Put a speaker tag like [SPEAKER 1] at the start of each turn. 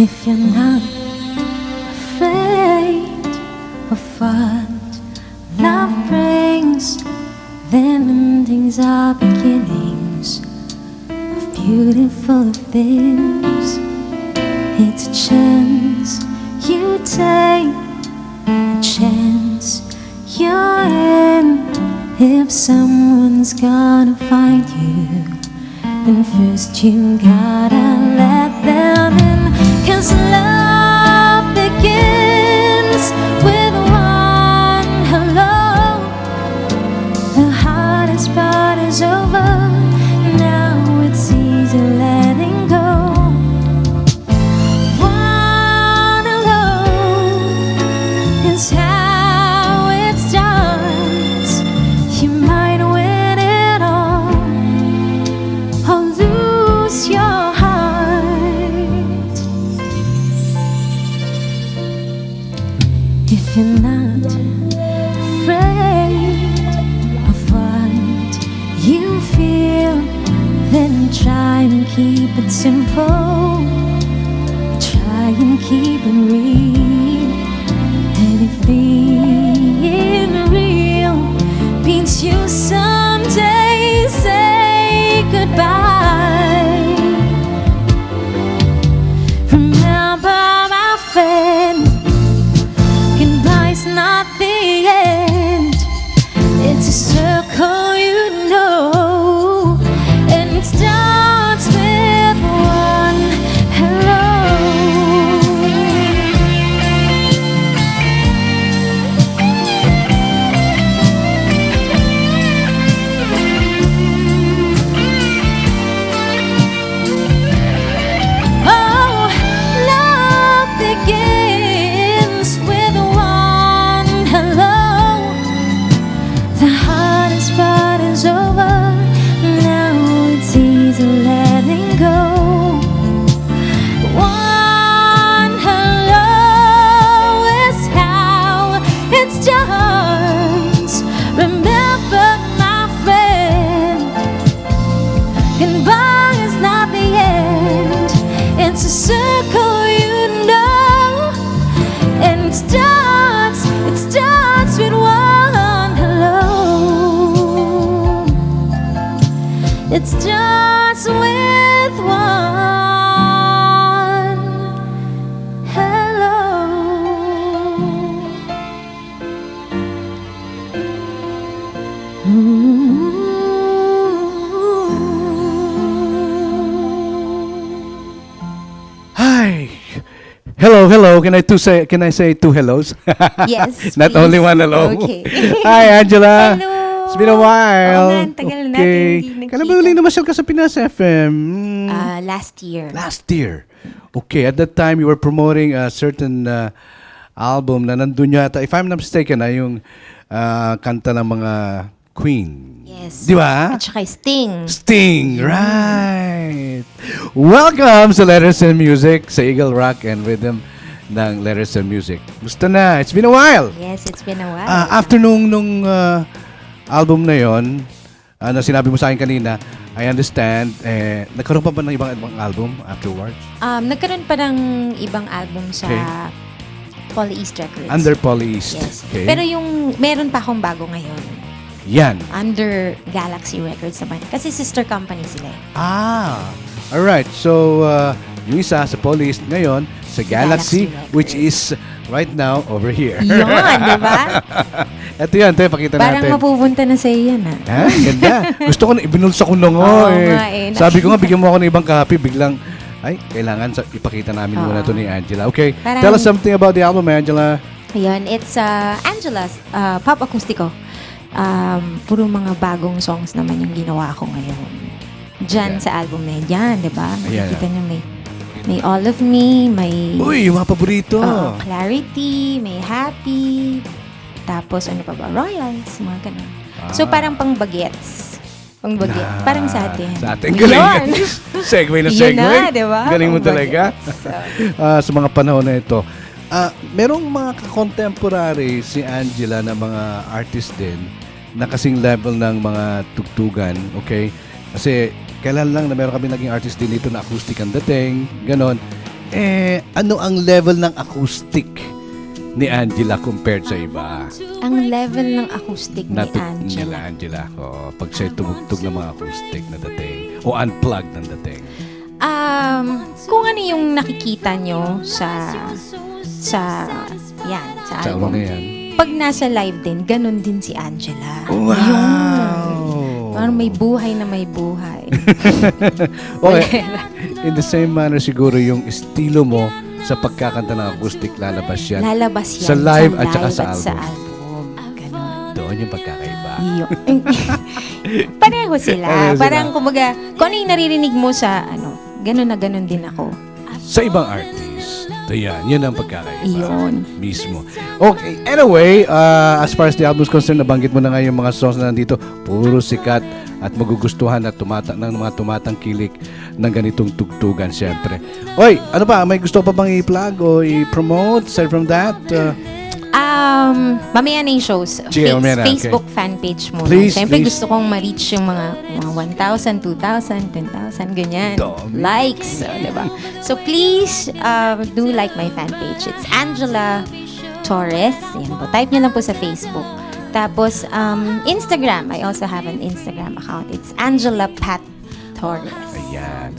[SPEAKER 1] If you're not afraid of what love brings, then endings are beginnings of beautiful things. It's a chance you take, a chance you're in. If someone's gonna find you, then first you gotta let them in. 'Cause love begins with one hello. The hardest part is over, now it's easy letting go. One hello is how it starts. You might win it all or lose your heart. If you're not afraid of what you feel, then try and keep it simple. Try and keep it real. And if being real means you someday say goodbye, remember, my friend, goodbye's not the end. It's a circle, you know, and it starts with one hello. Oh, love begins with one hello. The hardest part is over, now it's easy letting go. One hello is how it starts. Remember, my friend, goodbye is not the end. It's a circle, you know, and it starts with one hello. It starts with one hello.
[SPEAKER 2] Hi. Hello, hello. Can I say two hellos?
[SPEAKER 1] Yes,
[SPEAKER 2] Not
[SPEAKER 1] please.
[SPEAKER 2] only one hello.
[SPEAKER 1] Okay.
[SPEAKER 2] Hi, Angela.
[SPEAKER 1] Hello.
[SPEAKER 2] It's been a while.
[SPEAKER 1] Oo nga, ang tagal natin hindi
[SPEAKER 2] Kailan ba
[SPEAKER 1] nagkita.
[SPEAKER 2] huling namasyal ka sa Pinas FM?
[SPEAKER 1] Last year.
[SPEAKER 2] Last year. Okay, at that time you were promoting a certain album na nandun yata, if I'm not mistaken, yung kanta ng mga Queen.
[SPEAKER 1] Yes.
[SPEAKER 2] Di ba?
[SPEAKER 1] At saka Sting.
[SPEAKER 2] Sting, right. Welcome sa Letters and Music, sa Eagle Rock and Rhythm ng Letters and Music. Gusto na? It's been a while.
[SPEAKER 1] Yes, it's been a while.
[SPEAKER 2] After nung album na yon, na sinabi mo sa akin kanina, I understand, nagkaroon pa ba ng ibang album afterwards?
[SPEAKER 1] Nagkaroon pa ng ibang album sa
[SPEAKER 2] Okay.
[SPEAKER 1] Poly East Records.
[SPEAKER 2] Under Poly East.
[SPEAKER 1] Yes.
[SPEAKER 2] Okay.
[SPEAKER 1] Pero meron pa akong bago ngayon.
[SPEAKER 2] Yan.
[SPEAKER 1] Under Galaxy Records naman. Kasi sister company sila eh.
[SPEAKER 2] Alright. So, yung isa sa Poly East ngayon, sa Galaxy,
[SPEAKER 1] Galaxy
[SPEAKER 2] which
[SPEAKER 1] Records.
[SPEAKER 2] is right now over here.
[SPEAKER 1] Yun, di ba?
[SPEAKER 2] Ito yan, pakita
[SPEAKER 1] Parang
[SPEAKER 2] natin.
[SPEAKER 1] mapupunta na sa yan ah.
[SPEAKER 2] Ha? Ganda. Gusto ko na, ibinulsa ko na nga
[SPEAKER 1] Oo
[SPEAKER 2] eh.
[SPEAKER 1] nga eh.
[SPEAKER 2] Sabi ko nga, bigyan mo ako ng ibang copy. Biglang, ay, kailangan ipakita namin muna
[SPEAKER 1] Oo.
[SPEAKER 2] to ni Angela. Okay,
[SPEAKER 1] Parang-
[SPEAKER 2] tell us something about the album, Angela.
[SPEAKER 1] Ayun, it's Angela's Pop Acústico. Puro mga bagong songs naman yung ginawa ko ngayon. Diyan
[SPEAKER 2] Ayan.
[SPEAKER 1] sa album na yan, di ba?
[SPEAKER 2] Ayan.
[SPEAKER 1] Makikita niyo may All of Me, may
[SPEAKER 2] Uy, yung mga paborito.
[SPEAKER 1] Clarity, may Happy, tapos ano pa ba? Royals, mga ganun. So
[SPEAKER 2] Ah.
[SPEAKER 1] parang pang bagets. Pang baget.
[SPEAKER 2] Na-
[SPEAKER 1] Parang sa atin.
[SPEAKER 2] Sa atin. Galing.
[SPEAKER 1] Yun.
[SPEAKER 2] Segue na
[SPEAKER 1] Yun
[SPEAKER 2] segue.
[SPEAKER 1] na, di ba?
[SPEAKER 2] Galing mo
[SPEAKER 1] Pang
[SPEAKER 2] talaga.
[SPEAKER 1] bagets. So,
[SPEAKER 2] Sa mga panahon na ito. Merong mga contemporary si Angela na mga artist din na kasing level ng mga tugtugan, okay? Kasi kailan lang na meron kami naging artist din dito na acoustic ang dating, ganon. ano ang level ng acoustic ni Angela compared sa iba?
[SPEAKER 1] Ang level ng acoustic ni
[SPEAKER 2] Nila
[SPEAKER 1] Angela.
[SPEAKER 2] Angela. Oh, pag siya tumugtog ng mga acoustic na dating o unplugged ng dating.
[SPEAKER 1] Kung ano yung nakikita nyo sa
[SPEAKER 2] Sa
[SPEAKER 1] album.
[SPEAKER 2] ano yan?
[SPEAKER 1] Pag nasa live din, ganun din si Angela.
[SPEAKER 2] Wow!
[SPEAKER 1] Yun. Parang may buhay na may buhay.
[SPEAKER 2] Okay. In the same manner siguro yung estilo mo sa pagkakanta ng acoustic lalabas yan.
[SPEAKER 1] Lalabas yan
[SPEAKER 2] Sa live at saka
[SPEAKER 1] live
[SPEAKER 2] sa
[SPEAKER 1] at sa
[SPEAKER 2] album.
[SPEAKER 1] album. Ganun.
[SPEAKER 2] Doon yung pagkakaiba.
[SPEAKER 1] Yun. Pareho sila.
[SPEAKER 2] Pareho sila.
[SPEAKER 1] Parang kumbaga, kung ano yung naririnig mo sa ganun na ganun din ako.
[SPEAKER 2] Sa ibang artist. So yan, yun ang pagkakaiba.
[SPEAKER 1] Yun.
[SPEAKER 2] Mismo. Okay, anyway, as far as the album is concerned, nabanggit mo na nga yung mga songs na nandito, puro sikat at magugustuhan at ng mga tumatangkilik ng ganitong tugtugan, syempre. Oy, ano ba? May gusto pa bang i-plug o i-promote? Aside from that,
[SPEAKER 1] Mamaya na yung shows.
[SPEAKER 2] Sige, mamaya na,
[SPEAKER 1] Facebook fan page muna.
[SPEAKER 2] Please,
[SPEAKER 1] Siyempre
[SPEAKER 2] please.
[SPEAKER 1] gusto kong ma-reach yung mga 1,000, 2,000, 10,000, ganyan.
[SPEAKER 2] Dami.
[SPEAKER 1] Likes, diba? So please, do like my fan page. It's Angela Torres. Yan po. Type nyo lang po sa Facebook. Tapos, Instagram. I also have an Instagram account. It's Angela Pat Torres.
[SPEAKER 2] ayan.